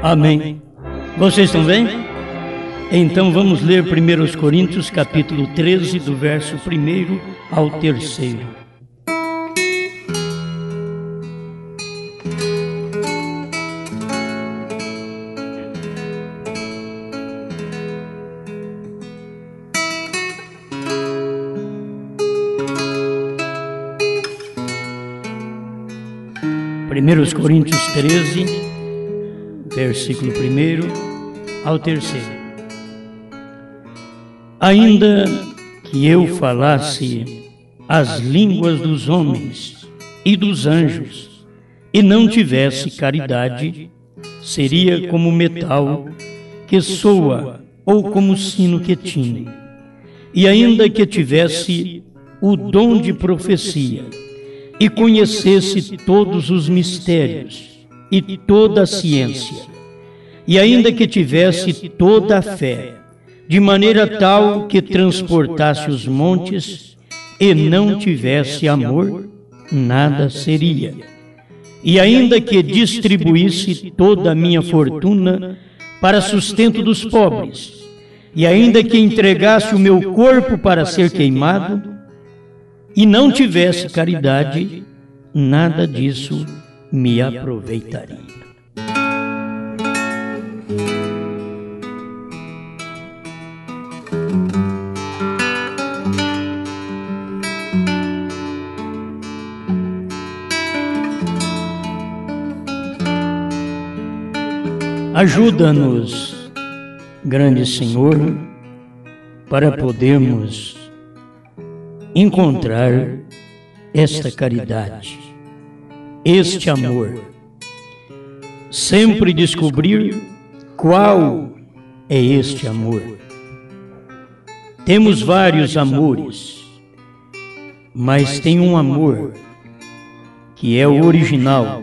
Amém. Vocês estão bem? Então vamos ler 1 Coríntios capítulo 13, do verso 1 ao 3. Primeiros Coríntios 13, versículo 1 ao 3. Ainda que eu falasse as línguas dos homens e dos anjos e não tivesse caridade, seria como metal que soa ou como sino que tine. E ainda que tivesse o dom de profecia e conhecesse todos os mistérios e toda a ciência, e ainda que tivesse toda a fé, de maneira tal que transportasse os montes, e não tivesse amor, nada seria. E ainda que distribuísse toda a minha fortuna para sustento dos pobres, e ainda que entregasse o meu corpo para ser queimado, e não tivesse caridade, nada disso me aproveitaria. Ajuda-nos, grande Senhor, para podermos encontrar esta caridade, este amor, sempre descobrir qual é este amor. Temos vários amores, mas tem um amor que é o original,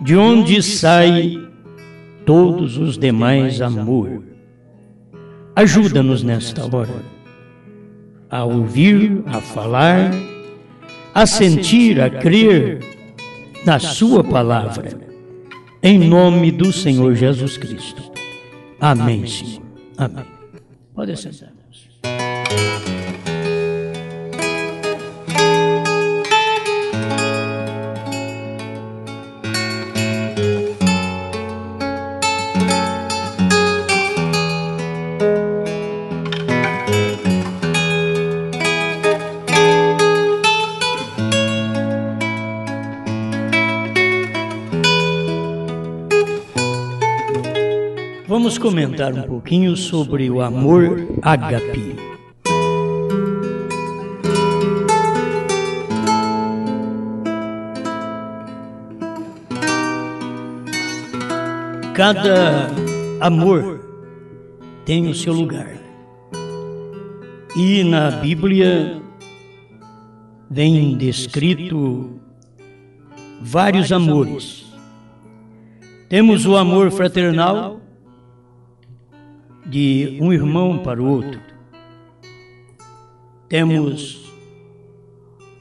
de onde sai todos os demais amor. Ajuda-nos nesta hora a ouvir, a falar, a sentir, a crer na sua palavra, em nome do Senhor Jesus Cristo. Amém, Senhor. Amém. Pode sentar. Vamos comentar um pouquinho sobre o amor ágape. Cada amor tem o seu lugar. E na Bíblia vem descrito vários amores. Temos o amor fraternal, de um irmão para o outro. Temos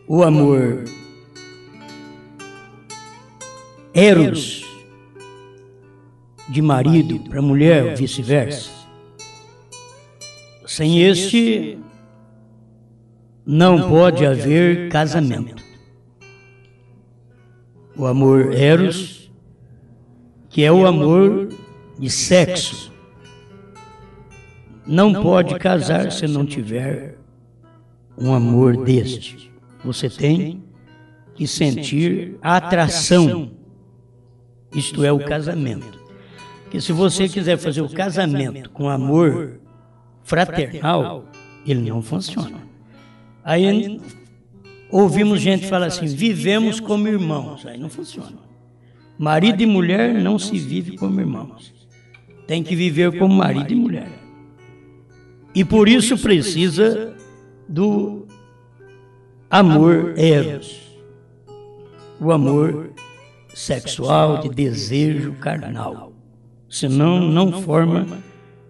o amor eros, de marido para mulher, vice-versa. Sem este, não pode haver casamento. O amor eros, que é o amor de sexo. Não pode casar se não tiver um amor deste. Você tem que sentir a atração. Isto é o casamento. Porque se você quiser fazer o casamento com amor fraternal, ele não funciona. Aí ouvimos gente falar assim, vivemos como irmãos. Aí não funciona. Marido e mulher não se vive como irmãos. Tem que viver como marido e mulher. E por isso precisa do amor eros, o amor sexual de desejo carnal. Senão não forma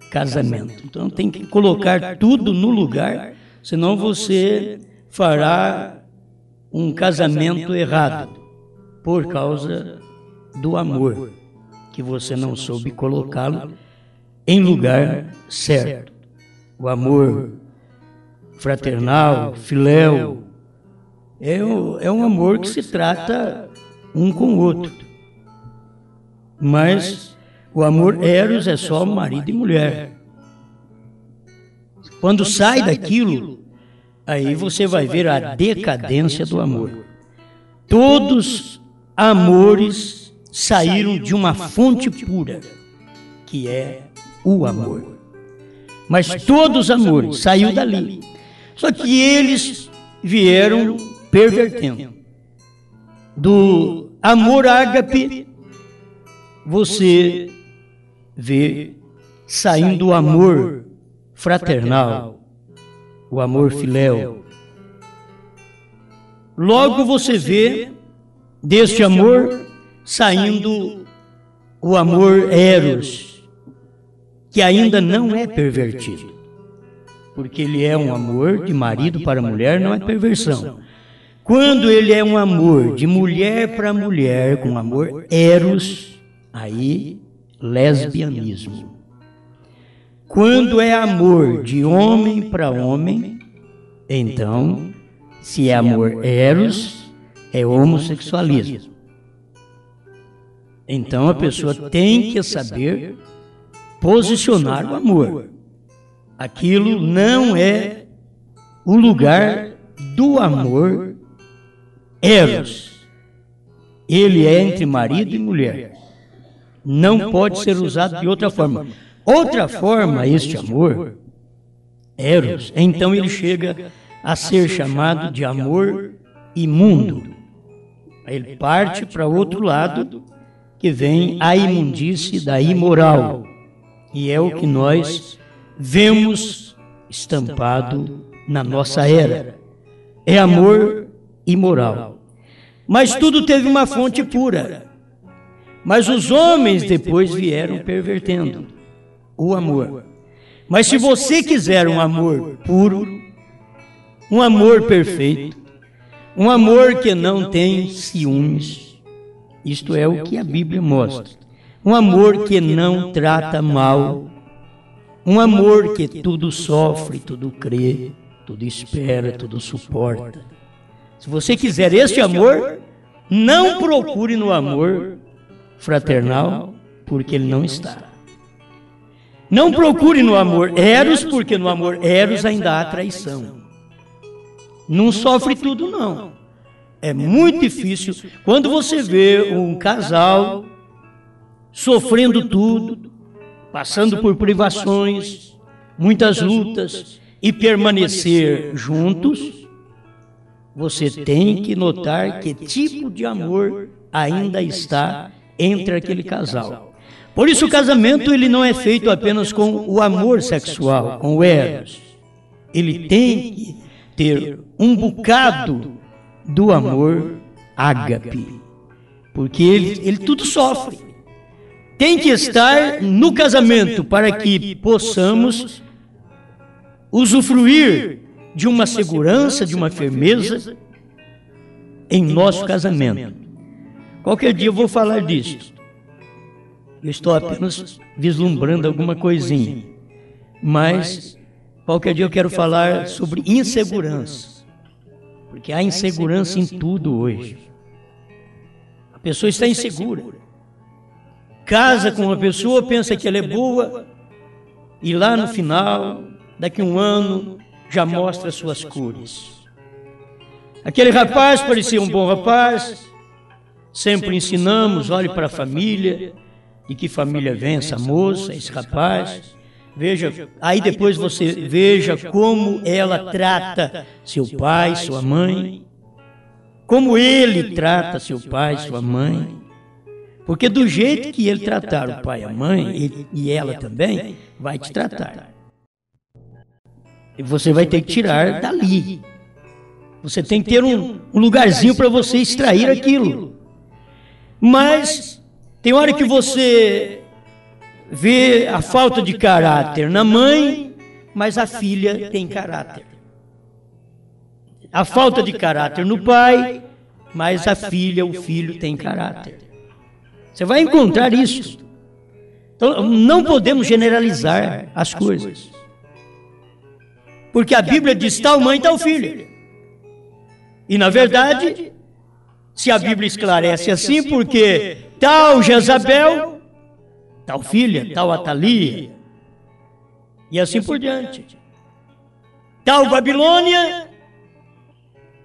casamento. Então tem que colocar tudo no lugar, senão você fará um casamento errado por causa do amor, que você não soube colocá-lo em lugar certo. O amor fraternal, filéu, é um amor que se trata um com o outro. Mas o amor eros é só marido e mulher. Quando sai daquilo, aí você vai ver a decadência do amor. Todos amores saíram de uma fonte pura, que é o amor. Mas todos os amores saíram dali. Só que eles vieram pervertendo. Do amor ágape, você vê saindo o amor fraternal, o amor filéu. Logo você vê deste amor saindo o amor eros, que ainda não é pervertido, porque ele é um amor de marido para mulher, não é perversão. Quando ele é um amor de mulher para mulher, com amor eros, aí lesbianismo. Quando é amor de homem para homem, então, se é amor eros, é homossexualismo. Então a pessoa tem que saber posicionar o amor. Aquilo não é o lugar do amor eros. Ele é entre marido e mulher. Não pode ser usado de outra forma. Outra forma, este amor eros, então ele chega a ser chamado de amor imundo. Ele parte para outro lado, que vem a imundície da imoral. E é o que nós vemos estampado na nossa era. É amor imoral. Mas tudo teve uma fonte pura. Mas os homens depois vieram pervertendo o amor. Mas se você quiser um amor puro, um amor perfeito, um amor que não tem ciúmes, isto é o que a Bíblia mostra. Um amor que não trata mal, um amor que tudo sofre, tudo crê, tudo espera, tudo suporta. Se você quiser este amor, não procure no amor fraternal, porque ele não está. Não procure no amor eros, porque no amor eros ainda há traição. Não sofre tudo, não. É muito difícil quando você vê um casal sofrendo tudo, passando por privações, muitas lutas, e permanecer juntos. Você tem que notar que tipo de amor ainda está entre aquele casal. Por isso o casamento ele não é feito apenas com o amor sexual, com o eros. Ele tem que ter um bocado do amor ágape, porque ele tudo sofre. Tem que estar no casamento para que possamos usufruir de uma segurança, de uma firmeza em nosso casamento. Qualquer dia eu vou falar disso. Eu estou apenas vislumbrando alguma coisinha. Mas qualquer dia eu quero falar sobre insegurança. Porque há insegurança em tudo hoje. A pessoa está insegura. Casa com uma pessoa, pensa que ela é boa, e lá no final, daqui a um ano, já mostra suas cores. Aquele rapaz parecia um bom rapaz, sempre ensinamos, olhe para a família, de que família vem essa moça, esse rapaz. Veja, aí depois você veja como ela trata seu pai, sua mãe, como ele trata seu pai, sua mãe. Porque do jeito que ele tratar o pai e a mãe, e ela também, vai te tratar. E você vai ter que tirar dali. Você tem que ter um lugarzinho para você extrair aquilo. Mas tem hora que você vê a falta de caráter na mãe, mas a filha tem caráter. A falta de caráter no pai, mas a filha, o filho tem caráter. Você vai encontrar isso. Então, não podemos generalizar as coisas. Porque a Bíblia diz tal mãe, tal filha. E, na verdade, se a Bíblia esclarece assim, porque tal Jezabel, tal filha, tal Atalia, e assim por diante. Tal Babilônia,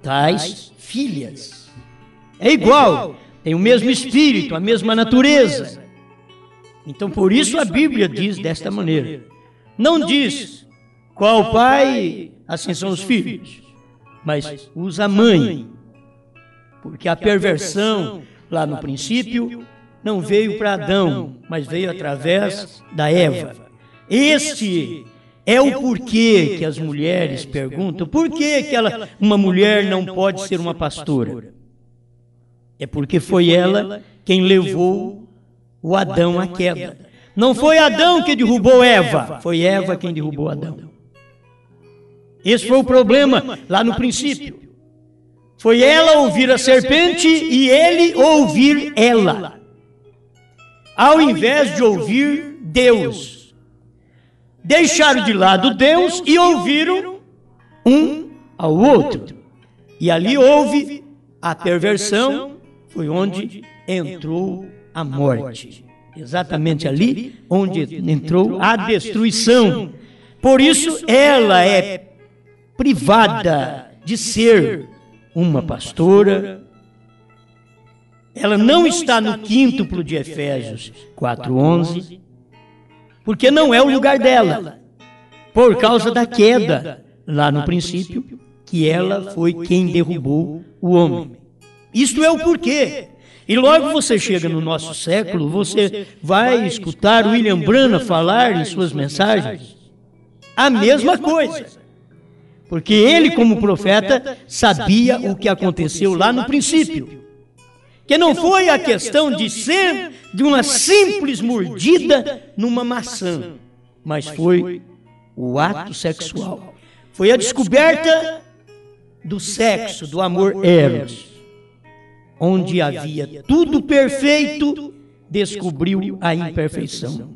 tais filhas. É igual, tem o mesmo espírito, a mesma natureza. Então, por isso a Bíblia diz desta maneira. Não diz qual pai, assim são os filhos, mas usa a mãe. Porque a perversão, lá no princípio, não veio para Adão, mas veio através da Eva. Este é o porquê que as mulheres perguntam, por que uma mulher não pode ser uma pastora? É porque foi ela quem levou o Adão à queda. Não foi Adão que derrubou Eva, foi Eva quem derrubou Adão. Esse foi o problema lá no princípio. Foi ela ouvir a serpente e ele ouvir ela, ao invés de ouvir Deus. Deixaram de lado Deus e ouviram um ao outro. E ali houve a perversão, foi onde entrou a morte. Exatamente ali onde entrou a destruição. Por isso ela é privada de ser uma pastora. Ela não está no quíntuplo de Efésios 4:11, porque não é o lugar dela, por causa da queda lá no princípio, que ela foi quem derrubou o homem. Isto é o porquê. E logo você chega no nosso século, você vai escutar William Branham falar em suas mensagens a mesma coisa. Porque ele, como profeta, sabia o que aconteceu lá no princípio. Que não foi a questão de uma simples mordida numa maçã, mas foi o ato sexual. Foi a descoberta do sexo, do amor eros. Onde havia tudo perfeito, descobriu a imperfeição.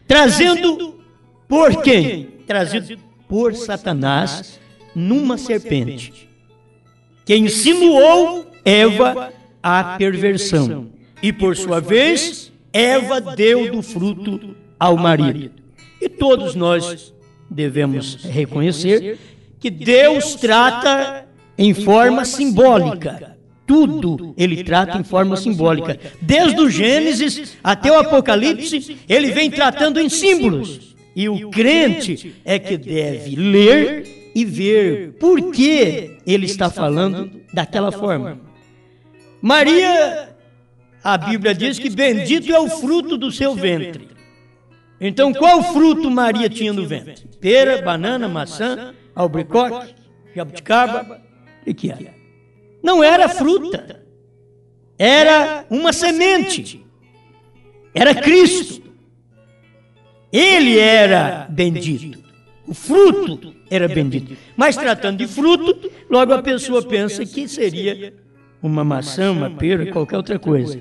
Trazendo por quem? Trazido por Satanás numa serpente, que insinuou Eva à perversão. E por sua vez, Eva deu do fruto ao marido. E todos nós devemos reconhecer que Deus trata em forma simbólica. Tudo ele trata em forma simbólica. Desde o Gênesis até o Apocalipse, ele vem tratando em símbolos. E o crente é que deve ler e ver por que ele está falando daquela forma. Maria, a Bíblia diz que bendito é o fruto do seu ventre. Então, qual fruto Maria tinha no ventre? Pera, banana, maçã, albaricoque, jabuticaba, o que era? Não era fruta, era uma semente, era Cristo. Ele era bendito, o fruto era bendito. Mas tratando de fruto, logo a pessoa pensa que seria uma maçã, uma pera, qualquer outra coisa.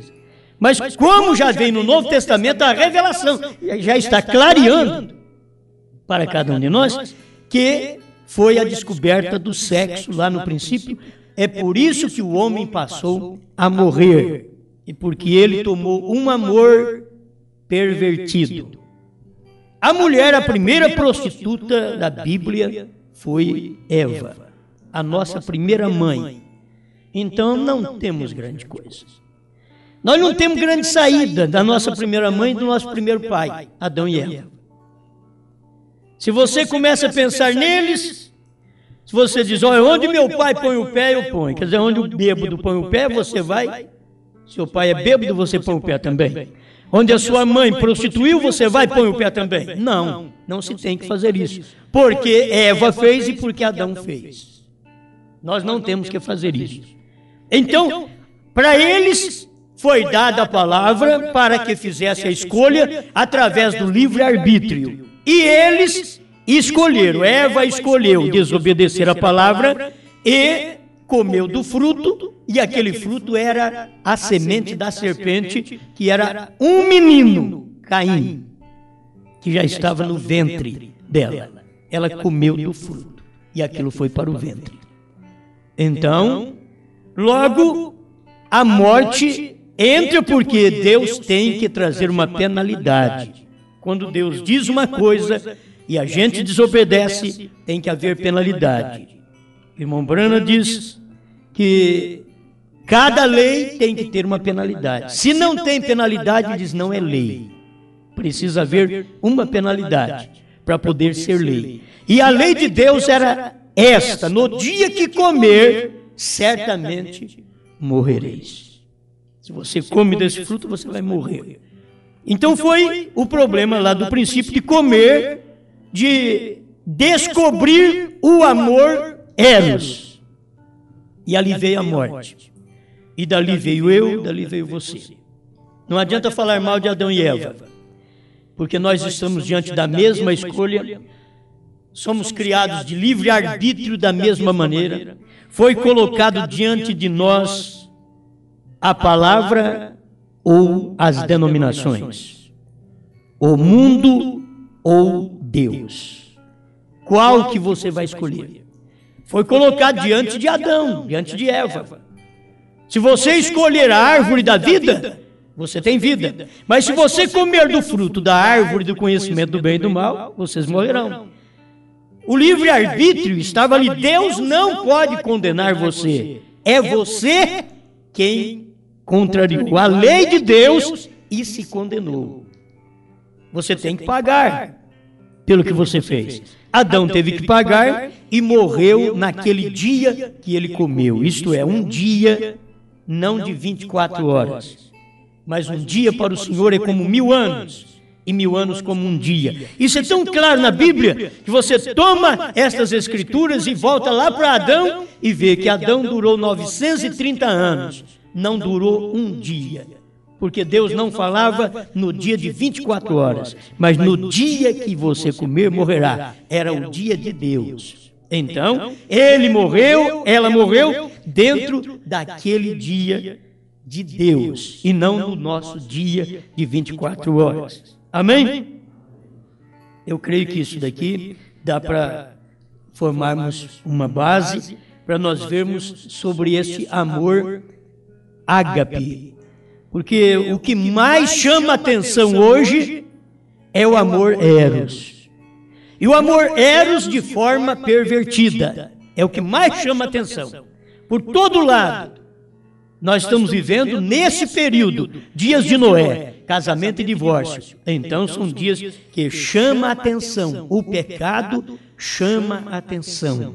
Mas como já vem no Novo Testamento a revelação, já está clareando para cada um de nós que foi a descoberta do sexo lá no princípio. É por isso que o homem passou a morrer, e porque ele tomou um amor pervertido. A mulher, a primeira prostituta da Bíblia, foi Eva, a nossa primeira mãe. Então não temos grande coisa. Nós não temos grande saída da nossa primeira mãe e do nosso primeiro pai, Adão e Eva. Se você começa a pensar neles, se você diz, olha, onde meu pai põe o pé, eu ponho. Quer dizer, onde o bêbado põe o pé, você vai. Seu pai é bêbado, você põe o pé também. Onde a sua mãe prostituiu, você vai e põe o pé também. Não, não se tem que fazer isso. Porque Eva fez e porque Adão fez. Nós não temos que fazer isso. Então, para eles foi dada a palavra para que fizesse a escolha através do livre-arbítrio. E eles escolheram, Eva escolheu desobedecer a palavra e comeu do fruto, e aquele fruto era a semente da serpente, que era um menino, Caim. que já estava no ventre dela. Ela comeu do fruto e aquilo foi para o ventre. Então, logo a morte entra, porque Deus tem que trazer uma penalidade. Quando Deus diz uma coisa e a gente desobedece, tem que haver penalidade. Irmão Branham diz que cada lei tem que ter uma penalidade. Se não tem penalidade, diz não é lei. Precisa haver uma penalidade para poder ser lei. E a lei de Deus era esta: no dia que comer, certamente morrereis. Se você come desse fruto, você vai morrer. Então foi o problema lá do princípio de comer, de descobrir o amor eros. E ali veio a morte. E dali veio eu, dali veio você. Não adianta falar mal de Adão e Eva, porque nós estamos diante da mesma escolha, somos criados de livre arbítrio da mesma maneira, foi colocado diante de nós a palavra ou as denominações, o mundo ou Deus. Qual que você vai escolher? Foi colocado diante de Adão, diante de Eva. Se você escolher a árvore da vida, você tem vida. Mas se você comer do fruto da árvore do conhecimento do bem e do mal, vocês morrerão. O livre-arbítrio estava ali. Deus não pode condenar você. É você quem contrariou a lei de Deus e se condenou. Você tem que pagar pelo que você fez. Adão teve que pagar e morreu naquele dia que ele comeu. Isto é, um dia, não de 24 horas. Mas um dia para o Senhor é como 1000 anos, e 1000 anos como um dia. Isso é tão claro na Bíblia, que você toma estas escrituras e volta lá para Adão e vê que Adão durou 930 anos, não durou um dia. Porque Deus não falava no dia de 24 horas, mas no dia que você comer, morrerá. Era o dia de Deus. Então, ele morreu, ela morreu, dentro daquele dia de Deus, e não no nosso dia de 24 horas. Amém? Eu creio que isso daqui dá para formarmos uma base para nós vermos sobre este amor ágape. Porque o que mais chama atenção hoje é o amor eros. E o amor eros de forma pervertida é o que mais chama atenção. Por todo lado, nós estamos vivendo nesse período, dias de Noé, casamento e divórcio. Então são dias que chama a atenção. O pecado chama a atenção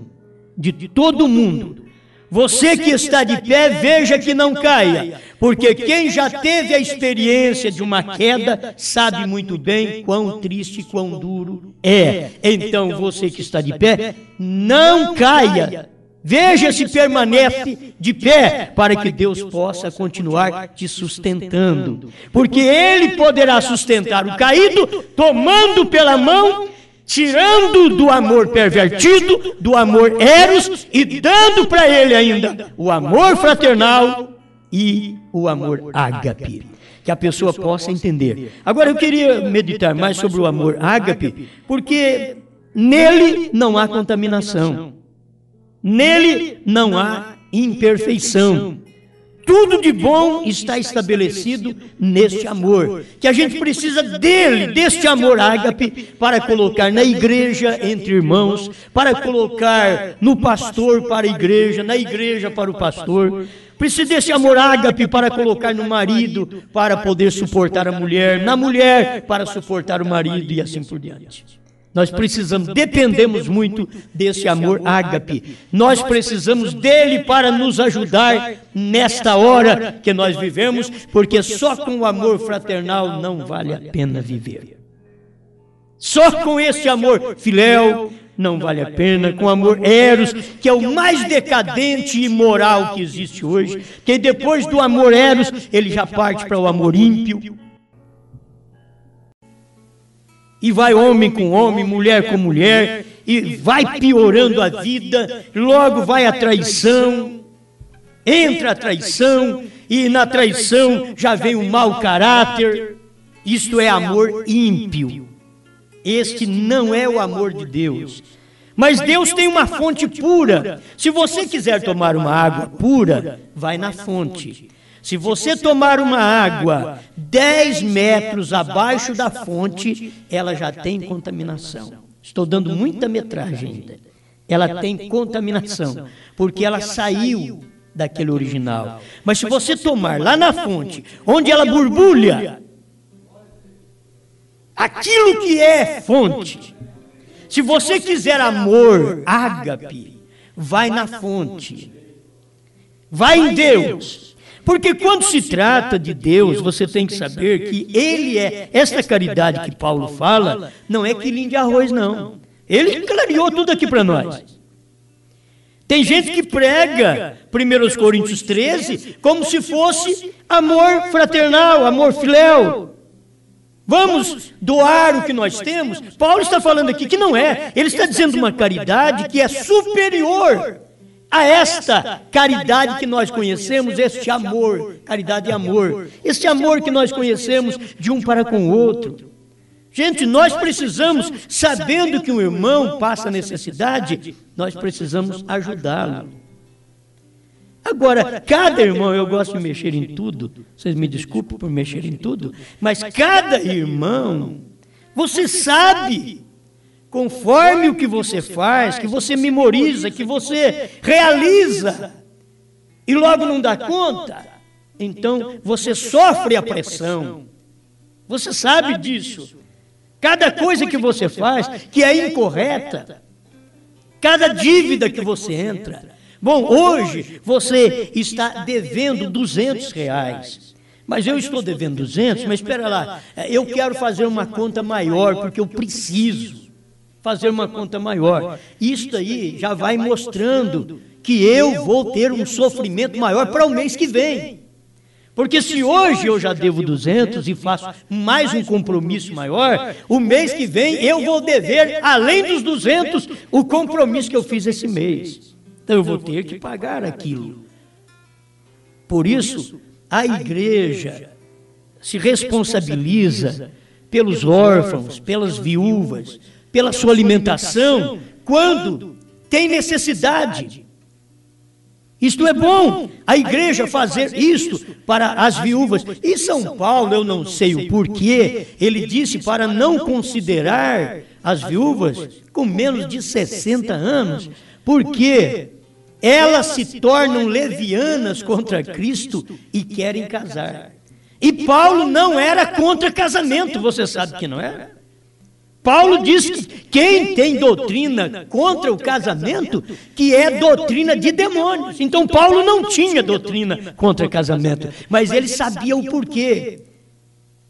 de todo mundo. Você que está de pé, veja que não caia, porque quem já teve a experiência de uma queda sabe muito bem quão triste e quão duro é. Então você que está de pé, não caia. Veja se permanece de pé, para que Deus possa continuar te sustentando. Porque Ele poderá sustentar o caído, tomando pela mão, tirando do amor pervertido, do amor eros, e dando para ele ainda o amor fraternal e o amor ágape. Que a pessoa possa entender. Agora eu queria meditar mais sobre o amor ágape, porque nele não há contaminação. Nele não há imperfeição. Tudo de bom está estabelecido neste amor, que a gente precisa dele, deste amor ágape, para colocar na igreja entre irmãos, para colocar no pastor para a igreja, na igreja para o pastor. Precisa desse amor ágape para colocar no marido, para poder suportar a mulher, na mulher para suportar o marido e assim por diante. Nós precisamos, dependemos muito desse amor ágape. Nós precisamos dele para nos ajudar nesta hora que nós vivemos, porque só com o amor fraternal não vale a pena viver. Só com esse amor filéu não vale a pena, com o amor eros, que é o mais decadente e imoral que existe hoje, que depois do amor eros, ele já parte para o amor ímpio. E vai homem com homem, mulher com mulher, e vai piorando a vida, logo vai a traição, entra a traição, e na traição já vem o mau caráter. Isto é amor ímpio. Este não é o amor de Deus. Mas Deus tem uma fonte pura. Se você quiser tomar uma água pura, vai na fonte. Se você tomar uma água 10 metros abaixo da fonte, ela já tem contaminação. Estou dando muita metragem ainda. Ela tem contaminação, porque ela saiu daquele original. Mas se você tomar lá na fonte, onde ela borbulha, aquilo que é fonte. Se você quiser amor, ágape, vai na fonte. Vai em Deus. Porque quando se trata de Deus, você tem que saber que Ele é, esta caridade que Paulo fala, não é quilinho de arroz, não. Ele clareou tudo aqui para nós. Tem gente que prega 1 Coríntios 13 como se fosse amor fraternal, amor filéu. Vamos doar o que nós temos? Paulo está falando aqui que não é. Ele está dizendo uma caridade que é superior a esta caridade que nós conhecemos, este amor, caridade e amor. Este amor que nós conhecemos de um para com o outro. Gente, nós precisamos, sabendo que um irmão passa necessidade, nós precisamos ajudá-lo. Agora, cada irmão, eu gosto de mexer em tudo, vocês me desculpem por mexer em tudo, mas cada irmão, você sabe, conforme o que você faz, que você memoriza, que você realiza, e logo não dá conta, então você sofre a pressão. Você sabe disso. Cada coisa que você faz que é incorreta, cada dívida que você entra. Bom, hoje você está devendo R$200, mas eu estou devendo 200, mas espera lá, eu quero fazer uma conta maior, porque eu preciso fazer uma conta maior. Isso aí já vai mostrando que eu vou ter um sofrimento maior para o mês que vem. Porque se hoje eu já devo 200 e faço mais um compromisso maior, o mês que vem eu vou dever, além dos 200, o compromisso que eu fiz esse mês. Então eu vou ter que pagar aquilo. Por isso, a igreja se responsabiliza pelos órfãos, pelas viúvas, pela sua alimentação, quando tem necessidade. Isto é bom, a igreja fazer isto para as viúvas. Em São Paulo, eu não sei o porquê, ele disse para não considerar as viúvas com menos de 60 anos, porque elas se tornam levianas contra Cristo e querem casar. E Paulo não era contra casamento, você sabe que não era? Paulo diz que quem tem doutrina contra o casamento, que é doutrina de demônios. Então Paulo não tinha doutrina contra casamento, mas ele sabia o porquê.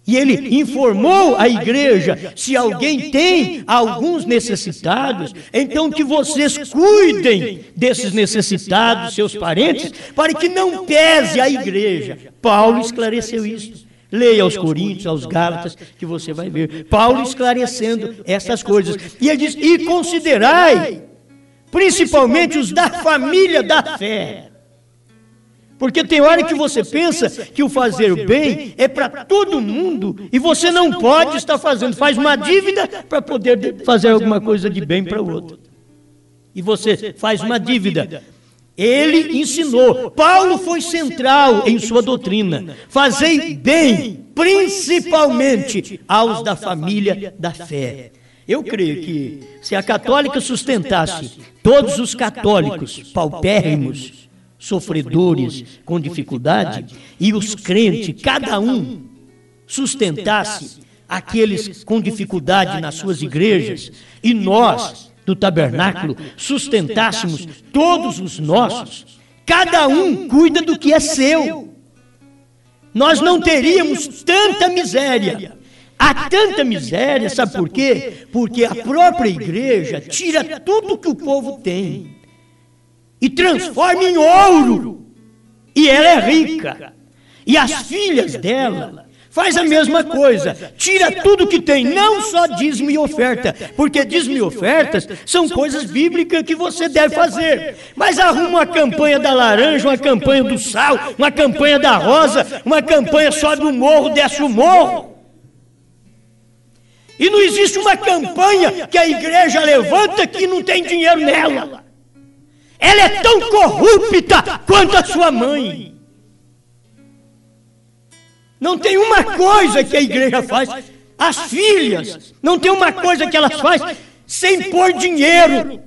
E ele informou a igreja, se alguém tem alguns necessitados, então que vocês cuidem desses necessitados, seus parentes, para que não pese a igreja. Paulo esclareceu isso. Leia aos Coríntios, aos Gálatas, que você vai ver. Paulo esclarecendo essas coisas. E ele diz, e considerai, principalmente os da família da fé. Porque tem hora que você pensa que o fazer o bem é para todo mundo, e você não pode estar fazendo, faz uma dívida para poder fazer alguma coisa de bem para o outro. E você faz uma dívida. Ele ensinou, Paulo foi central em sua doutrina, fazei bem, principalmente aos da família da fé. Eu creio que se a católica sustentasse todos os católicos paupérrimos, sofredores, com dificuldade, e os crentes, cada um, sustentasse aqueles com dificuldade nas suas igrejas, e nós, do tabernáculo, sustentássemos todos os nossos, cada um cuida do que é seu. Nós não teríamos tanta miséria. Há tanta miséria, sabe por quê? Porque a própria igreja tira tudo que o povo tem e transforma em ouro. E ela é rica. E as filhas dela faz a mesma coisa, tira tudo que tem, não só dízimo e oferta, porque dízimo e ofertas são coisas bíblicas que você deve fazer, mas arruma uma campanha da laranja, uma campanha do sal, uma campanha da rosa, uma campanha sobe o morro, desce o morro. E não existe uma campanha que a igreja levanta que não tem dinheiro nela. Ela é tão corrupta quanto a sua mãe. Não tem uma coisa que a igreja faz, as filhas, não tem uma coisa que elas fazem sem pôr dinheiro.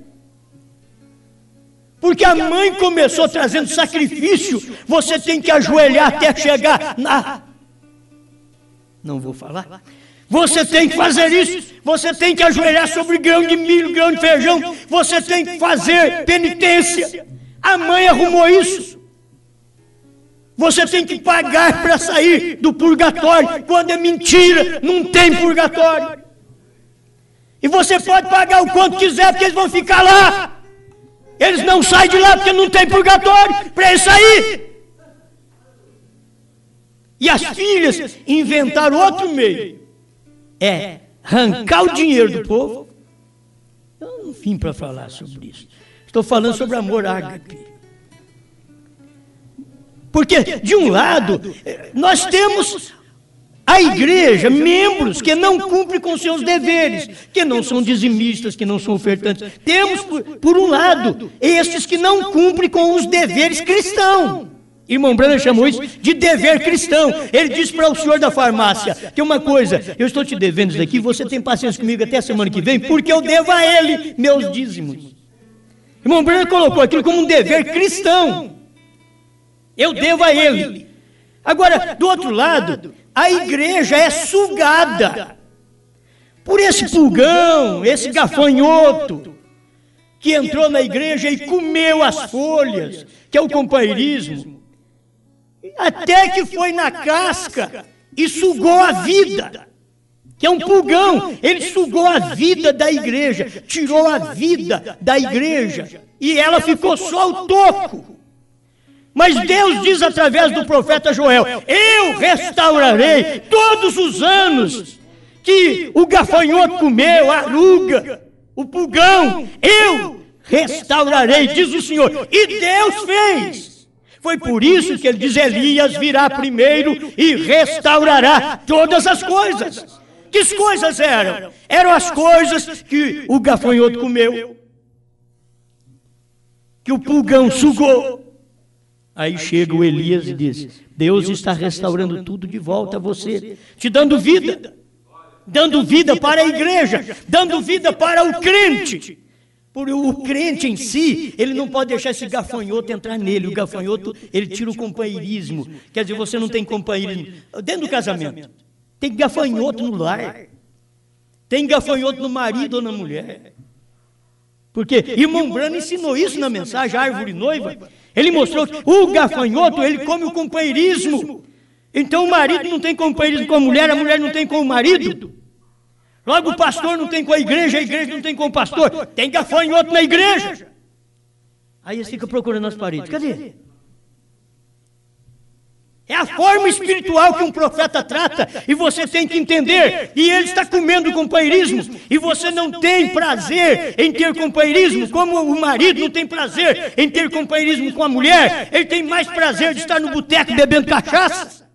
Porque a mãe começou trazendo sacrifício, você tem que ajoelhar até chegar na... Não vou falar. Você tem que fazer isso, você tem que ajoelhar sobre grão de milho, grão de feijão, você tem que fazer penitência. A mãe arrumou isso. Você tem que pagar para sair do purgatório. Quando é mentira, não tem purgatório. E você pode pagar o quanto quiser, porque eles vão ficar lá. Eles não saem de lá porque não tem purgatório para eles sair. E as filhas inventaram outro meio. É arrancar o dinheiro do povo. Eu não vim para falar sobre isso. Estou falando sobre amor ágape. Porque, de um lado, nós temos a igreja, membros que não cumprem com seus deveres, que não são dizimistas, que não são ofertantes. Temos, por um lado, estes que não cumprem com os deveres cristãos. Irmão Branham chamou isso de dever cristão. Ele disse para o senhor da farmácia, tem uma coisa, eu estou te devendo isso daqui, você tem paciência comigo até a semana que vem, porque eu devo a ele meus dízimos. Irmão Branham colocou aquilo como um dever cristão. Eu devo a ele. Agora, do outro lado, a igreja é sugada por esse pulgão, esse gafanhoto, que entrou na igreja e comeu as folhas, que é o companheirismo, até que foi na casca e sugou a vida, que é um pulgão. Ele sugou a vida da igreja, tirou a vida da igreja, e ela ficou só o toco. Mas Deus diz através do profeta Joel, eu restaurarei todos os anos que o gafanhoto comeu, a aruga, o pulgão, eu restaurarei, diz o Senhor. E Deus fez. Foi por isso que ele diz, Elias virá primeiro e restaurará todas as coisas. Que coisas eram? Eram as coisas que o gafanhoto comeu, que o pulgão sugou. Aí chega o Elias e diz, Deus está restaurando tudo de volta a você, te dando vida para a igreja, dando vida para o crente. Por o crente em si, ele não pode deixar esse gafanhoto entrar nele. O gafanhoto, ele tira o companheirismo. Quer dizer, você não tem companheirismo dentro do casamento. Tem gafanhoto no lar. Tem gafanhoto no marido ou na mulher. Porque irmão Branham ensinou isso na mensagem, Árvore Noiva. Ele mostrou que o gafanhoto, ele come o companheirismo. Então o marido não tem companheirismo com a mulher não tem com o marido. Logo o pastor não tem com a igreja não tem com o pastor. Tem gafanhoto na igreja. Aí eles ficam procurando as paredes. Cadê? É a forma espiritual que um profeta trata, e você tem que entender. E ele está comendo companheirismo, e você não tem prazer em ter companheirismo, como o marido não tem prazer em ter companheirismo com a mulher. Ele tem mais prazer de estar no boteco bebendo cachaça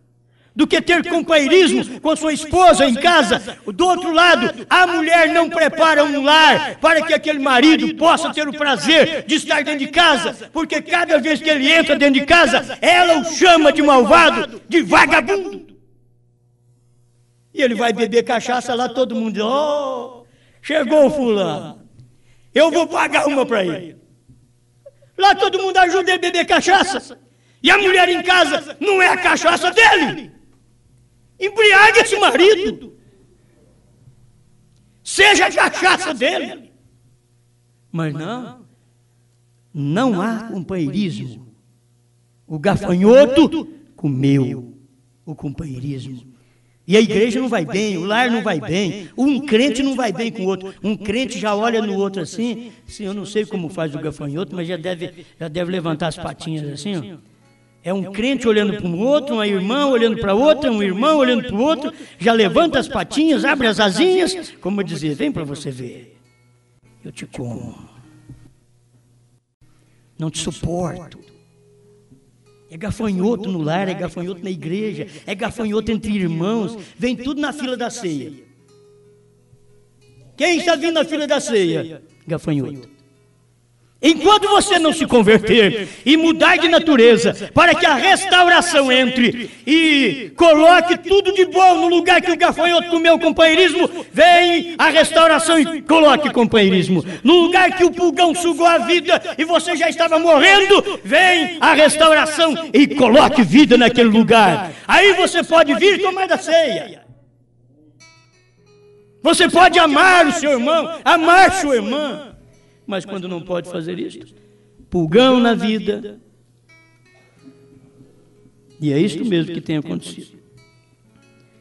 do que ter companheirismo com sua esposa em casa. Do outro lado, a mulher não prepara um lar para que aquele marido possa ter o prazer de estar dentro de casa, porque cada vez que ele entra dentro de casa, ela o chama de malvado, de vagabundo. E ele vai beber cachaça lá, todo mundo diz, oh, chegou o fulano, eu vou pagar uma para ele. Lá todo mundo ajuda ele a beber cachaça, e a mulher em casa não é a cachaça dele. Embriague esse marido. Seja a cachaça dele. Mas não há companheirismo. O gafanhoto comeu o companheirismo. E a igreja não vai bem, o lar não vai bem, um crente não vai bem com o outro. Um crente já olha no outro assim, eu não sei como faz o gafanhoto, mas já deve levantar as patinhas assim, ó. É um crente olhando para um outro, uma irmã olhando para outra, um irmão olhando para o outro, já levanta as patinhas, abre as asinhas, como dizer, vem para você ver, eu te como, não te suporto. É gafanhoto no lar, é gafanhoto na igreja, é gafanhoto entre irmãos, vem tudo na fila da ceia. Quem está vindo na fila da ceia? Gafanhoto. Enquanto você não se converter e mudar de natureza, para que a restauração entre e coloque tudo de bom no lugar que o gafanhoto comeu o companheirismo, vem a restauração e coloque companheirismo. No lugar que o pulgão sugou a vida e você já estava morrendo, vem a restauração e coloque vida naquele lugar. Aí você pode vir e tomar da ceia. Você pode amar o seu irmão, amar sua irmã. Mas quando não pode fazer isso, pulgão na vida. E é isto mesmo que tem acontecido.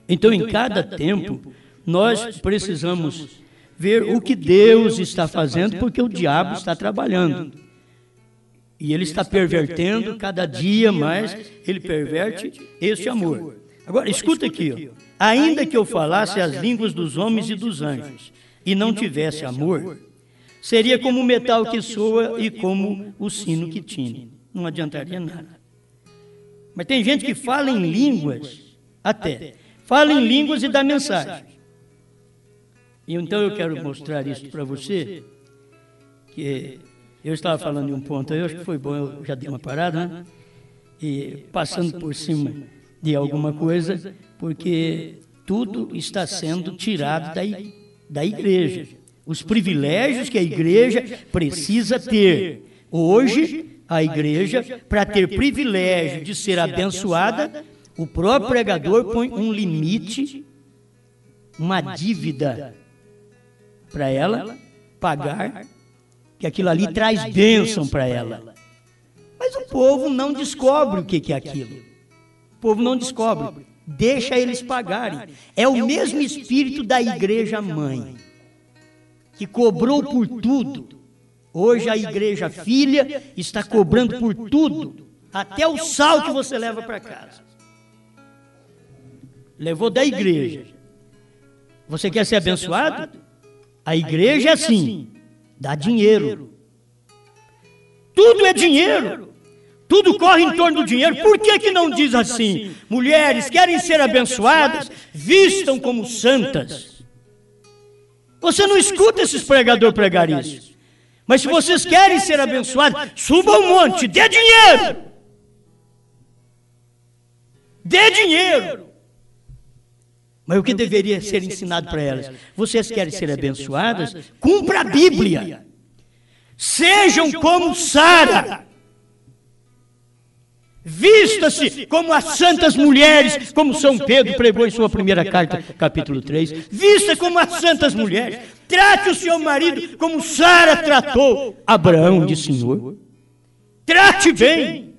Então, em cada tempo, nós precisamos ver o que Deus está fazendo, porque o diabo está trabalhando. E ele está pervertendo cada dia mais, ele perverte este amor. Agora, escuta aqui, ó. Ainda que eu falasse as línguas dos homens e dos anjos, e não tivesse amor, seria como o metal que soa e como o sino que tine. Não adiantaria nada. Mas tem gente que fala em línguas, até. Fala em línguas e dá mensagem. E então eu quero mostrar isso para você, que eu estava falando de um ponto, eu acho que foi bom, eu já dei uma parada, né? E passando por cima de alguma coisa, porque tudo está sendo tirado da igreja. Os privilégios que a igreja precisa ter. Hoje, a igreja, para ter privilégio de ser abençoada, o próprio pregador põe um limite, uma dívida para ela pagar, que aquilo ali traz bênção para ela. Mas o povo não descobre o que é aquilo. O povo não descobre. Deixa eles pagarem. É o mesmo espírito da igreja mãe, que cobrou por tudo. Hoje a igreja filha está cobrando por tudo, até o sal que você leva para casa. Levou da igreja. Você quer ser abençoado? A igreja é assim, dá dinheiro. Tudo é dinheiro. Tudo corre em torno do dinheiro. Por que não diz assim? Mulheres querem ser abençoadas, vistam como santas. Você não escuta esses pregadores pregar isso. Mas se vocês querem ser abençoados, suba um monte, dê dinheiro. Dê dinheiro. Mas o que deveria ser ensinado para elas? Vocês querem ser abençoadas? Cumpra a Bíblia. Sejam como Sara. Vista-se como as santas mulheres, como São Pedro pregou em sua primeira carta, capítulo 3. Vista como as santas mulheres. Trate o seu marido como Sara tratou Abraão de Senhor. Trate bem.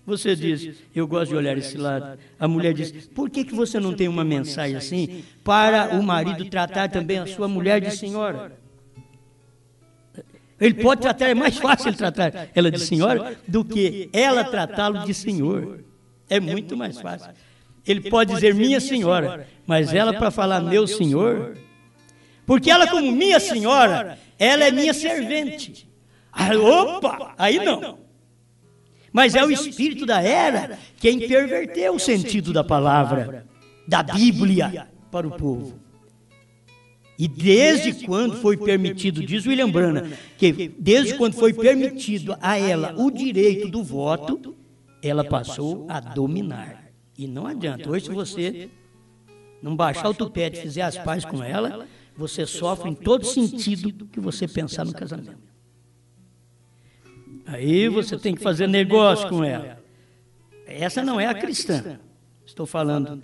Você diz, eu gosto de olhar esse lado. A mulher diz, por que você não tem uma mensagem assim para o marido tratar também a sua mulher de senhora? Ele pode tratar, é mais fácil ele tratar ela de senhora do que ela tratá-lo de senhor. É muito mais fácil. Ele pode dizer minha senhora, mas ela para falar meu senhor, porque ela como minha senhora, ela é minha servente. Ah, opa, aí não. Mas é o espírito da era quem perverteu o sentido da palavra, da Bíblia para o povo. E desde quando foi permitido, diz William Branham, que desde quando foi permitido a ela o direito do voto, ela passou a dominar. E não adianta. Hoje, se você não baixar o tupete e fizer as pazes com ela, você sofre em todo sentido que você pensar no casamento. Aí você tem que fazer negócio com ela. Essa não é a cristã. Estou falando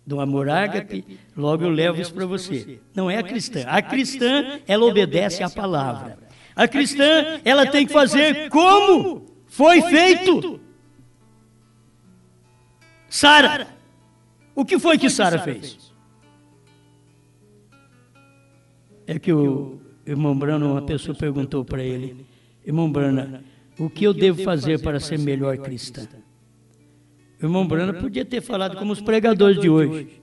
do amor ágape, logo eu levo isso para você. Não é a cristã. A cristã, ela obedece à palavra. A cristã, ela tem que fazer como foi feito. Sara. O que foi que Sara fez? É que o irmão Branham, uma pessoa perguntou para ele, irmão Branham, o que eu devo fazer para ser melhor cristã? O irmão Branham podia ter falado como os pregadores de hoje.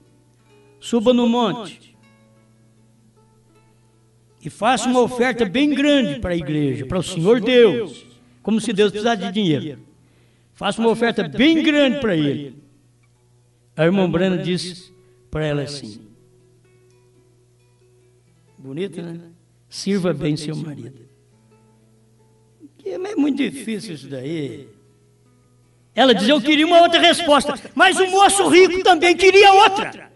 Suba no monte e faça uma oferta bem grande para a igreja, para o Senhor Deus, como se Deus precisasse de dinheiro. Faça uma oferta bem grande para Ele. Aí o irmão Branham disse para ela assim, Bonito, né? Sirva bem seu marido. É muito difícil isso daí. Ela diz, eu queria uma outra resposta, mas o moço rico também queria outra.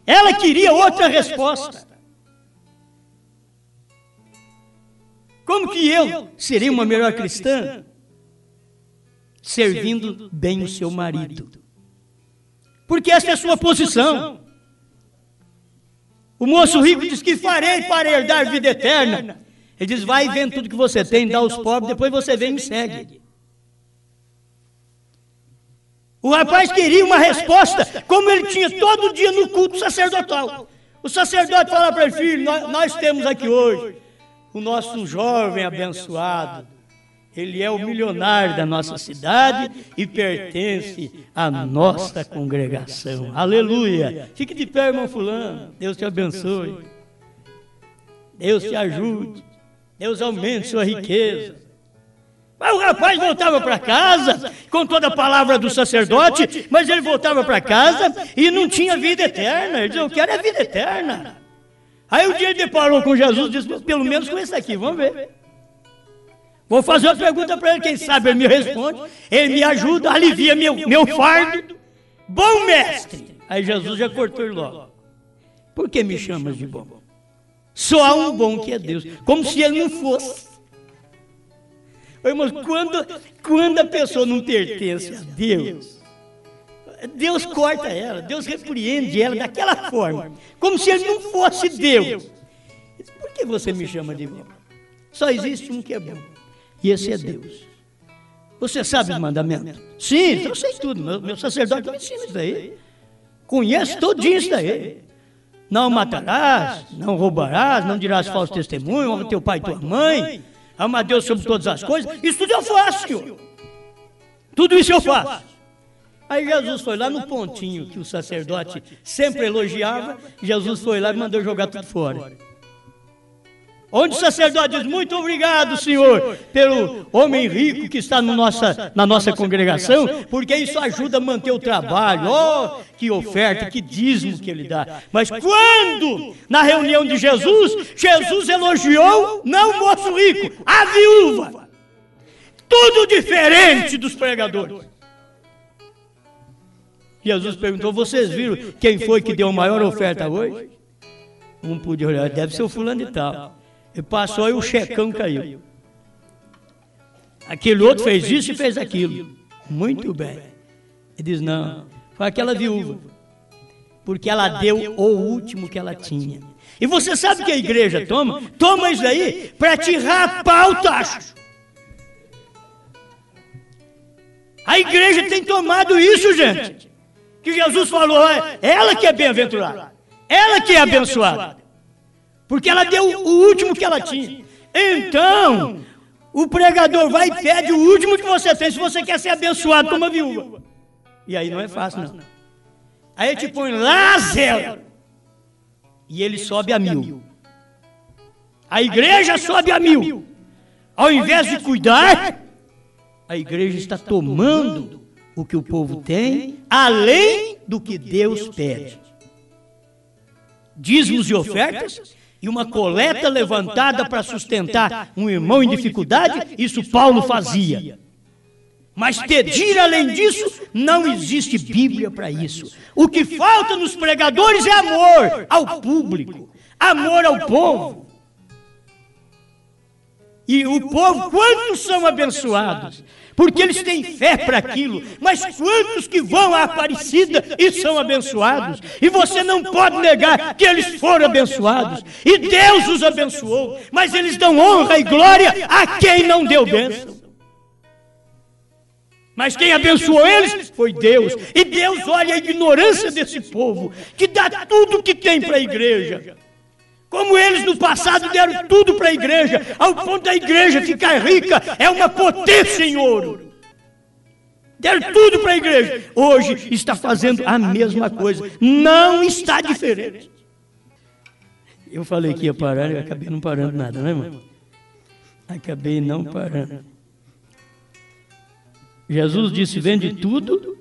Ela queria outra resposta. Como que eu serei uma melhor cristã? Servindo bem o seu marido. Porque essa é a sua posição. O moço rico diz que farei para herdar vida eterna. Ele diz, vai vendo tudo que você tem, dá aos pobres, depois você vem e me segue. O rapaz queria uma resposta, como ele tinha todo dia no culto sacerdotal. O sacerdote fala para ele, filho, nós temos aqui hoje o nosso jovem abençoado. Ele é o milionário da nossa cidade e pertence à nossa congregação. Aleluia! Fique de pé, irmão fulano. Deus te abençoe. Deus te ajude. Deus aumente sua riqueza. Mas o rapaz voltava para casa com toda a palavra do sacerdote, mas ele voltava para casa e não tinha vida eterna. Ele dizia, eu quero a vida eterna. Aí um dia ele deparou com Jesus e disse, pelo menos com esse aqui, vamos ver. Vou fazer uma pergunta para ele, quem sabe ele me responde, ele me ajuda, alivia meu fardo. Bom mestre! Aí Jesus já cortou ele logo. Por que me chamas de bom? Só há um bom que é Deus, como se ele não fosse. Irmãos, quando a pessoa não pertence a Deus, Deus corta ela, Deus repreende ela daquela forma, como se ele não fosse Deus. Por que você me chama de bom? Só existe um que é bom, e esse é Deus. Você sabe os mandamentos? Sim, eu sei tudo, meu sacerdote me ensina isso daí. Conheço todinho isso daí. Não matarás, não roubarás, não dirás falso testemunho, honra teu pai e tua mãe, ama a Deus sobre todas as coisas. Isso tudo eu faço, Senhor. Tudo isso eu faço. Aí Jesus foi lá no pontinho que o sacerdote sempre elogiava, Jesus foi lá e mandou jogar tudo fora. Onde o sacerdote diz, muito obrigado, Senhor, pelo homem rico que está na nossa congregação, porque isso ajuda a manter o trabalho. Oh, que oferta, que dízimo que ele dá. Mas quando, na reunião de Jesus elogiou, não o moço rico, a viúva. Tudo diferente dos pregadores. Jesus perguntou, vocês viram quem foi que deu a maior oferta hoje? Um podia olhar, deve ser o fulano de tal. Ele passou e o checão caiu. Aquele outro fez isso e fez aquilo. Muito bem. Ele diz, não, foi aquela viúva. Porque ela deu o último que ela tinha. E você sabe que a igreja toma? Toma isso aí para te rapar o tacho. A igreja tem tomado isso, gente. Que Jesus falou, ela que é bem-aventurada. Ela que é abençoada. Porque ela deu o último que ela tinha. Então, o pregador vai e pede o último que você tem, se você quer ser abençoado como uma viúva. E aí não é fácil, não. Aí ele te põe lá 0. E ele sobe a 1000. A igreja sobe a 1000. Ao invés de cuidar, a igreja está tomando o que o povo tem, além do que Deus pede. Dízimos e ofertas, e uma coleta levantada para sustentar um irmão em dificuldade, isso Paulo fazia. Mas pedir além disso, não existe Bíblia para isso. O que falta nos pregadores é amor ao público, amor ao povo. E o povo, quantos são abençoados? Porque eles têm fé para aquilo, mas quantos que vão à Aparecida e são abençoados? E você não pode negar que eles foram abençoados, e Deus os abençoou, mas eles dão honra e glória a quem não deu bênção. Mas quem abençoou eles foi Deus, e Deus olha a ignorância desse povo, que dá tudo o que tem para a igreja. Como eles no passado deram tudo para a igreja, ao ponto da igreja ficar rica, é uma potência em ouro. Deram tudo para a igreja. Hoje está fazendo a mesma coisa. Não está diferente. Eu falei que ia parar e acabei não parando nada, né, irmão? Acabei não parando. Jesus disse, vende tudo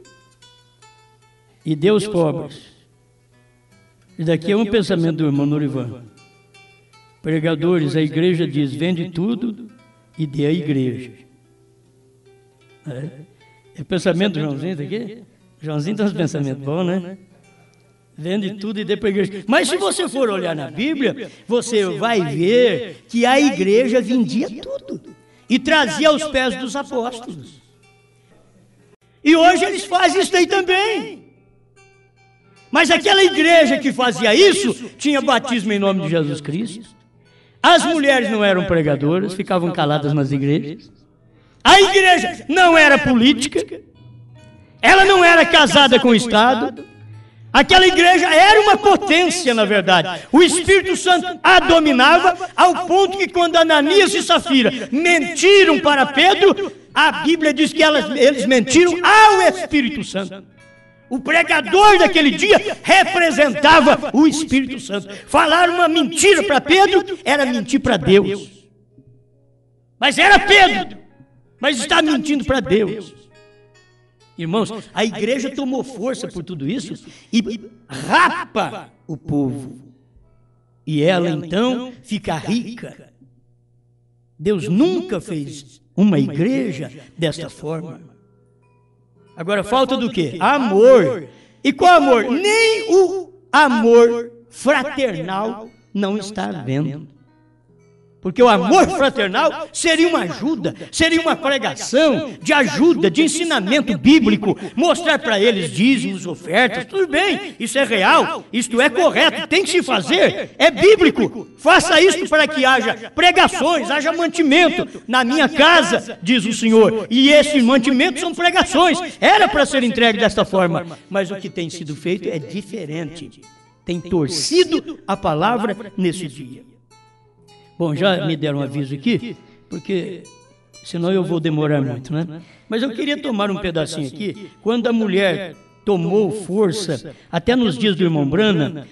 e dê aos pobres. E daqui é um pensamento do irmão Norivan. Pregadores, a igreja diz, vende tudo e dê à igreja. É o pensamento do Joãozinho daqui? Joãozinho tem uns pensamentos bons, né? Vende tudo e dê para a igreja. Mas se você for olhar na Bíblia, você vai ver que a igreja vendia tudo e trazia aos pés dos apóstolos. E hoje eles fazem isso daí também. Mas aquela igreja que fazia isso, tinha batismo em nome de Jesus Cristo. As mulheres não eram pregadoras, ficavam caladas nas igrejas. A igreja não era política. Ela não era casada com o Estado. Aquela igreja era uma potência, na verdade. O Espírito Santo a dominava, ao ponto que quando Ananias e Safira mentiram para Pedro, a Bíblia diz que eles mentiram ao Espírito Santo. O pregador daquele dia representava o Espírito Santo. Falar uma mentira para Pedro era mentir para Deus. Mas era Pedro, mas está mentindo para Deus. Irmãos, a igreja tomou força por tudo isso e rapa o povo. E ela então fica rica. Deus nunca fez uma igreja desta forma. Agora falta do quê? Amor. E qual amor? Nem o amor fraternal não está havendo. Porque o amor fraternal seria uma ajuda, seria uma pregação de ajuda, de ensinamento bíblico, mostrar para eles dízimos, ofertas, tudo bem, isso é real, isto é correto, tem que se fazer, é bíblico. Faça isso para que haja pregações, haja mantimento na minha casa, diz o Senhor. E esses mantimentos são pregações, era para ser entregue desta forma, mas o que tem sido feito é diferente. Tem torcido a palavra nesse dia. Bom, já me deram um aviso aqui, porque senão eu vou demorar muito, né? Mas eu queria tomar um pedacinho aqui. Quando a mulher tomou força, até nos dias do irmão Brana,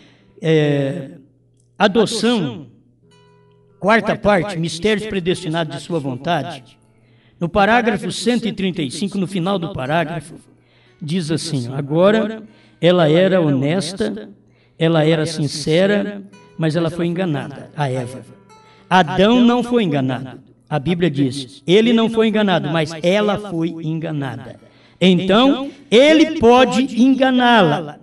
adoção, quarta parte, mistérios predestinados de sua vontade, no parágrafo 135, no final do parágrafo, diz assim: agora ela era honesta, ela era sincera, mas ela foi enganada, a Eva. Adão não foi enganado. A Bíblia diz, ele não foi enganado, mas ela foi enganada. Então, ele pode enganá-la.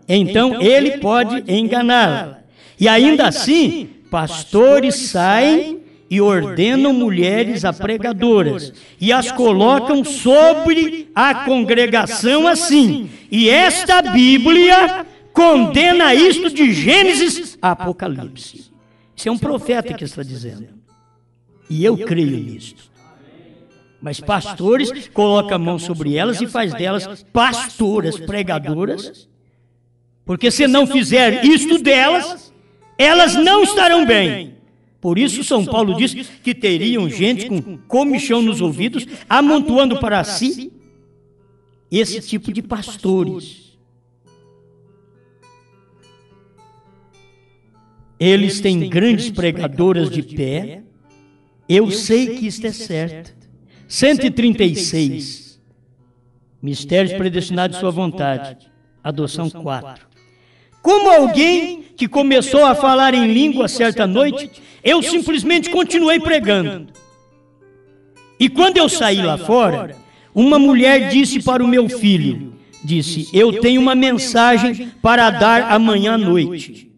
E ainda assim, pastores saem e ordenam mulheres a pregadoras e as colocam sobre a congregação assim. E esta Bíblia condena isto de Gênesis a Apocalipse. Isso é um profeta que está dizendo. E eu creio nisto. Mas pastores colocam a mão sobre elas e faz delas pastoras, pregadoras. Porque se não fizer isto delas, elas não estarão bem. Por isso São Paulo diz que teriam gente com comichão nos ouvidos, amontoando para si esse tipo de pastores. Eles têm grandes pregadoras de pé. Eu sei que isto é certo. 136. Mistérios predestinados de sua vontade. Adoção 4. Como alguém que começou a falar em língua certa noite, eu simplesmente continuei pregando. E quando eu saí lá fora, uma mulher disse para o meu filho, disse, eu tenho uma mensagem para dar amanhã à noite.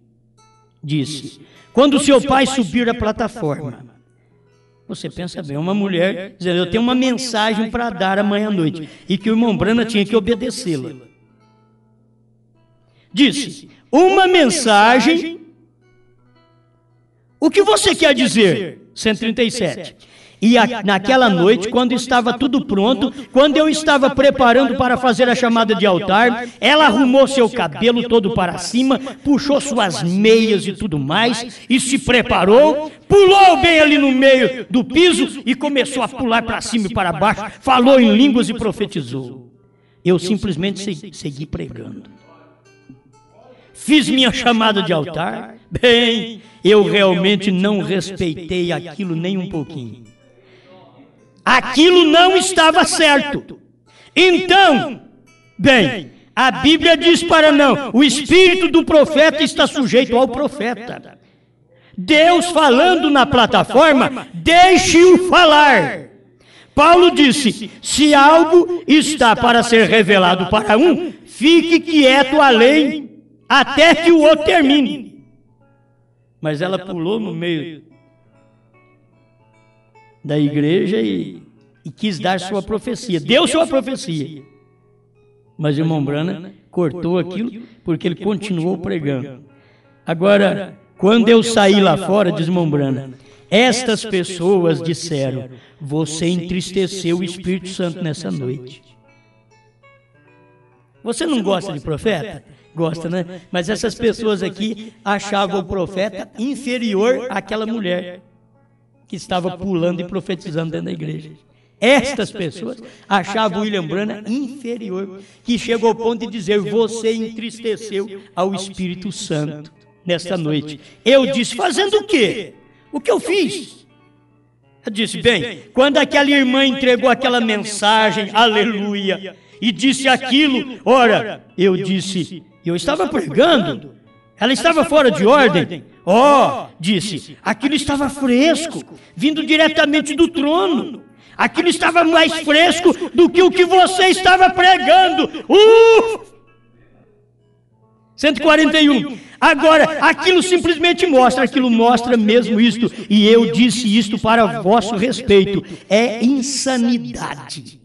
Disse, quando seu pai subir a plataforma. Você pensa bem, uma mulher dizendo, eu tenho uma mensagem para dar amanhã à noite. E que o irmão Brana tinha que obedecê-la. Disse, uma mensagem. O que você quer dizer? 137. E naquela noite, quando estava tudo pronto, quando eu estava preparando para fazer a chamada de altar, ela arrumou seu cabelo todo para cima, puxou suas meias e tudo mais, e se preparou, pulou bem ali no meio do piso e começou a pular para cima e para baixo, falou em línguas e profetizou. Eu simplesmente segui pregando. Fiz minha chamada de altar. Bem, eu realmente não respeitei aquilo nem um pouquinho. Aquilo não estava certo. Então, bem, A Bíblia diz para não. O espírito do profeta está sujeito ao profeta. Deus falando na plataforma, deixe-o falar. Paulo disse, se algo está para ser revelado para um, fique quieto além, até que o outro termine. Mas ela pulou no meio da igreja e quis dar sua profecia. Deu sua profecia. Mas o irmão Branham cortou aquilo porque ele continuou pregando. Agora, quando eu saí lá fora, diz o irmão Branham, estas pessoas disseram, você entristeceu o Espírito Santo nessa noite. Você não gosta de profeta? Gosta, né? Mas essas pessoas aqui achavam o profeta inferior àquela mulher que estava pulando e profetizando dentro da igreja. Estas pessoas achavam William Branham inferior, que chegou ao ponto de dizer, você entristeceu ao Espírito Santo nesta noite. Eu disse, fazendo o quê? O que eu fiz? Eu disse, bem, quando aquela irmã entregou aquela mensagem, aleluia, e disse aquilo, ora, eu disse, eu estava pregando, ela estava fora de ordem. Disse, aquilo estava fresco, vindo diretamente do trono. Aquilo estava mais fresco do que o que você estava pregando. 141. Agora, aquilo simplesmente mostra, aquilo mostra mesmo isto. E eu disse isto para vosso respeito. É insanidade.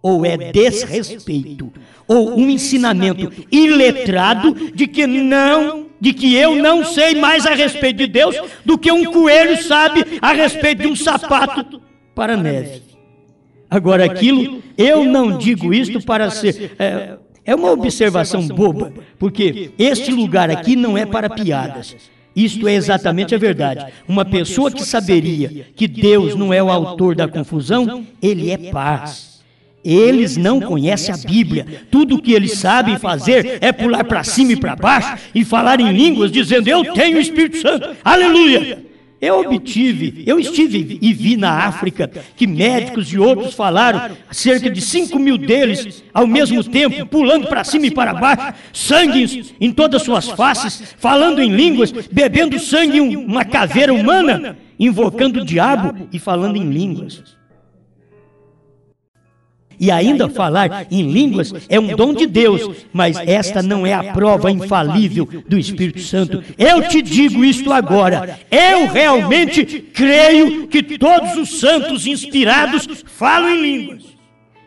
Ou é desrespeito. Ou um ensinamento iletrado de que eu não sei mais a respeito de Deus do que um coelho sabe a respeito de um sapato para a neve. Agora, aquilo, eu não digo isto para ser... É uma observação boba, porque este lugar aqui não é para piadas. Isto é exatamente a verdade. Uma pessoa que saberia que Deus não é o autor da confusão, ele é paz. Eles não conhecem a Bíblia. Tudo o que eles sabem fazer é pular para cima e para baixo e falar em línguas, dizendo, eu tenho o Espírito Santo. Aleluia! Eu estive e vi na África que médicos e outros falaram, cerca de 5 mil deles, ao mesmo tempo, pulando para cima e para baixo, sangue em todas as suas faces, falando em línguas, bebendo sangue em uma caveira humana, invocando o diabo e falando em línguas. E ainda falar em línguas é um dom de Deus, mas esta não é a prova infalível do Espírito Santo. Eu te digo isto agora, eu realmente creio que todos os santos inspirados falam em línguas.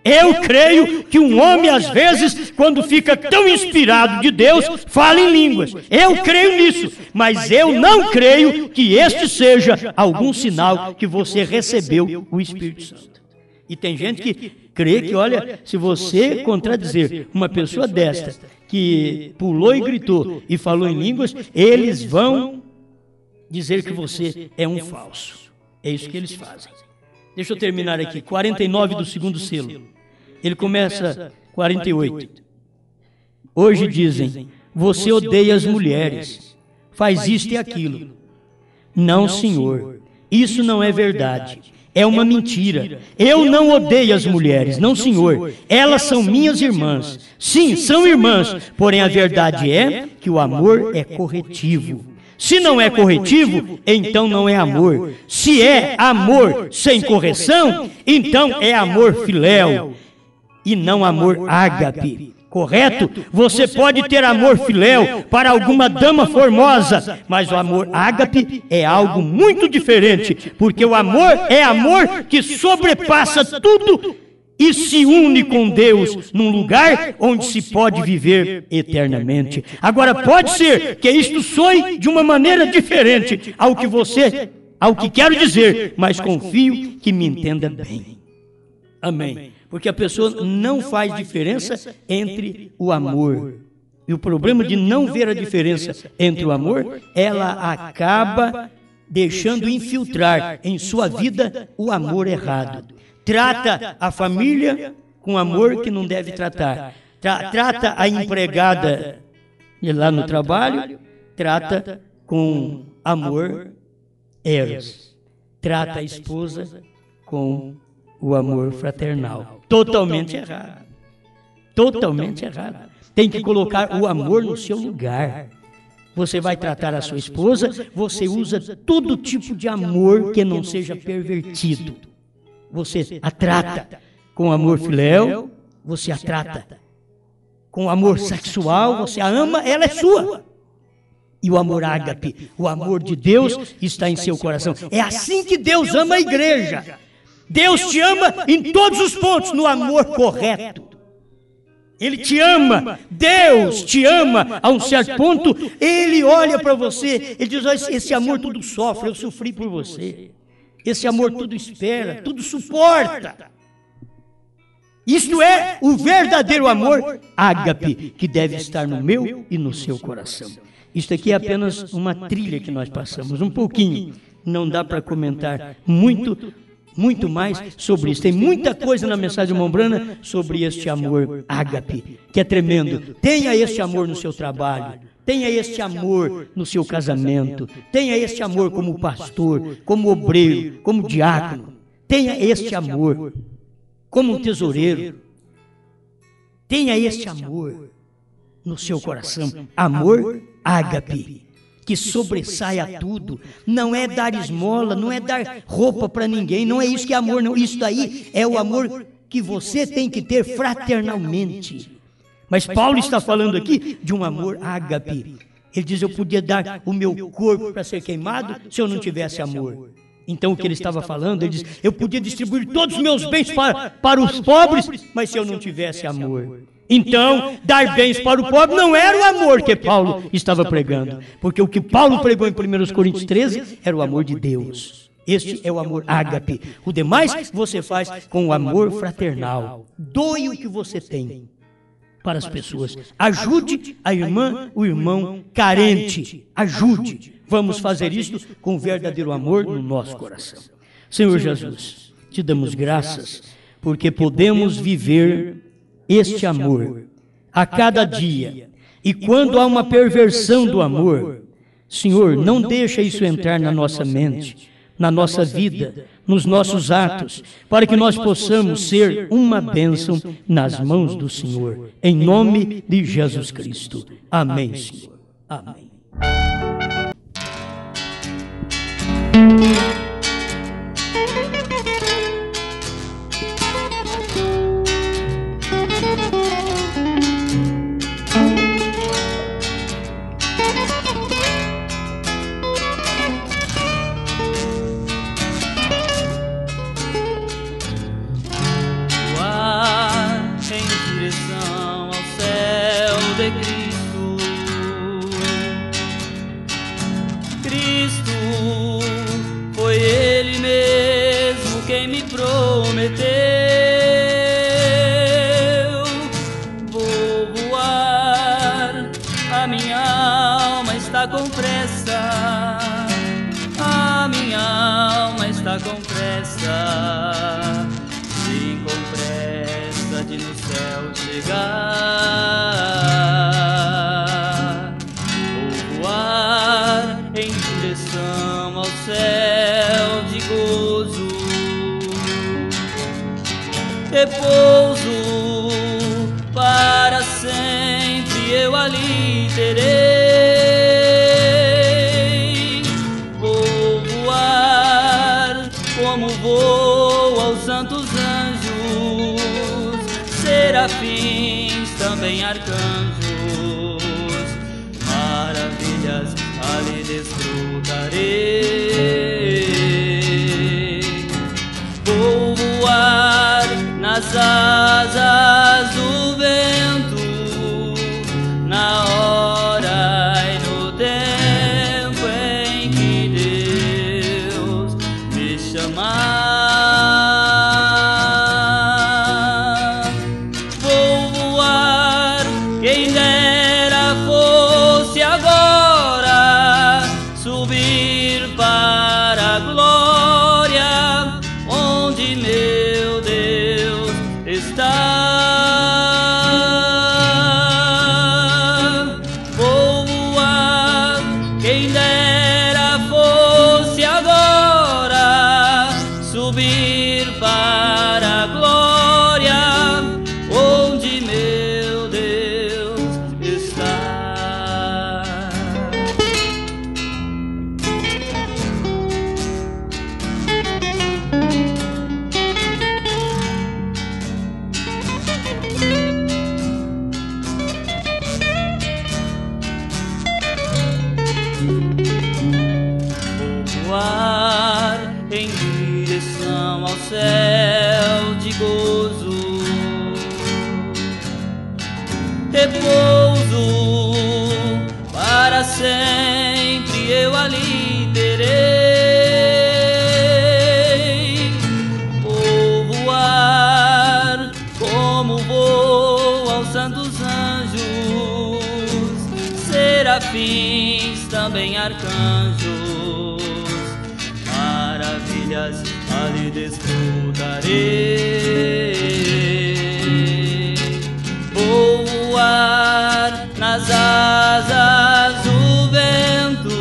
Eu creio que um homem, às vezes, quando fica tão inspirado de Deus, fala em línguas. Eu creio nisso, mas eu não creio que este seja algum sinal que você recebeu o Espírito Santo. E tem gente que crê que, olha, se você contradizer uma pessoa desta, que pulou e gritou e falou em línguas, eles vão dizer que você é um falso. É isso que eles fazem. Deixa eu terminar aqui, 49 do segundo selo. Ele começa 48. Hoje dizem, você odeia as mulheres, faz isto e aquilo. Não, senhor, isso não é verdade. É uma mentira. Eu não odeio as mulheres, não, senhor. Elas são minhas irmãs. Sim, são irmãs. Porém, a verdade é que o amor é corretivo. Se não é corretivo, então não é amor. Se é amor sem correção, então é amor filéu e não amor ágape. Correto? Você pode ter amor filéu para alguma dama formosa, mas o amor ágape é algo muito diferente, porque o amor é amor que sobrepassa tudo e se une com Deus num lugar onde se pode viver eternamente. Agora, pode ser que isto soe de uma maneira diferente ao que quero dizer, mas confio que me entenda bem. Amém. Porque a pessoa não faz diferença entre o amor. E o problema de não ver a diferença entre o amor, ela acaba deixando infiltrar em sua vida o amor errado. Trata a família com amor que não deve tratar. Trata a empregada lá no trabalho, trata com amor eros. Trata a esposa com o amor fraternal. Totalmente errado. Totalmente errado. tem que colocar o amor no seu lugar. Você vai tratar a sua esposa, você usa todo tipo de amor que não seja pervertido. Você a trata com amor filéu, você a trata com amor sexual, você a ama, ela é sua. E o amor ágape, o amor de Deus está em seu coração. É assim que Deus ama a igreja. Deus te ama em todos os pontos, no amor correto. Ele te ama, Deus te ama a um certo ponto, Ele olha para você, Ele diz, olha, esse amor tudo sofre, eu sofri por você. Esse amor tudo espera, tudo suporta. Isto é o verdadeiro amor ágape, que deve estar no meu e no seu coração. Isto aqui é apenas uma trilha que nós passamos, um pouquinho. Não dá para comentar muito mais sobre isso. Tem muita coisa na mensagem de Mombrana sobre este amor ágape, que é tremendo. Tenha este amor no seu trabalho, tenha este amor no seu casamento, tenha este amor como pastor, como obreiro, como diácono. Tenha este amor como um tesoureiro. Tenha este amor no seu coração. Amor ágape, que sobressai a tudo. Não é dar esmola, não é dar roupa para ninguém, não é isso que é amor, não. Isso daí é o amor que você tem que ter fraternalmente. Mas Paulo está falando aqui de um amor ágape. Ele diz, eu podia dar o meu corpo para ser queimado se eu não tivesse amor. Então o que ele estava falando, ele diz, eu podia distribuir todos os meus bens para os pobres, mas se eu não tivesse amor. Então, dar bens para o pobre não era o amor que Paulo estava pregando. Porque o que Paulo pregou em 1 Coríntios 13 era o amor de Deus. Este é o amor ágape. O demais você faz com o amor fraternal. Doe o que você tem para as pessoas. Ajude a irmã, o irmão carente. Ajude. Vamos fazer isto com verdadeiro amor no nosso coração. Senhor Jesus, te damos graças porque podemos viver este amor a cada dia. E quando há uma perversão do amor, Senhor, não deixa isso entrar na nossa mente, na nossa vida, nos nossos atos, para que nós possamos ser uma bênção nas mãos do Senhor. Em nome de Jesus Cristo. Amém, Senhor. Amém. Com pressa, sim, com pressa de no céu chegar. Vou voar em direção ao céu de gozo, repouso para sempre eu ali terei. Como vou aos santos anjos, serafins, também arcanjos, maravilhas ali desfrutarei. Vou voar nas asas do vento, na hora e no tempo em que Deus me chamar. Vou voar, quem dera fosse agora, subir para a glória onde meu Deus está. Vou voar, quem dera fosse agora, subir direção ao céu de gozo. Repouso para sempre eu ali terei. Vou voar como voam os santos anjos, serafins, também arcanjos. Maravilhas ali desfrutarei. Vou voar nas asas do vento,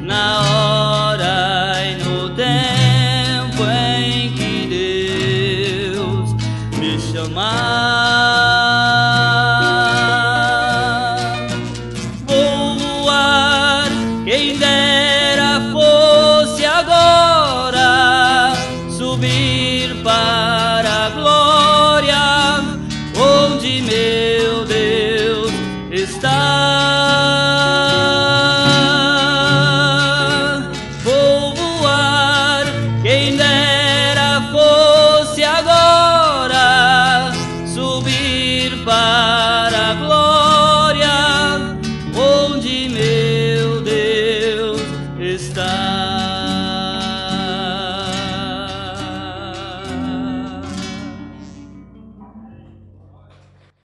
na hora e no tempo em que Deus me chamar.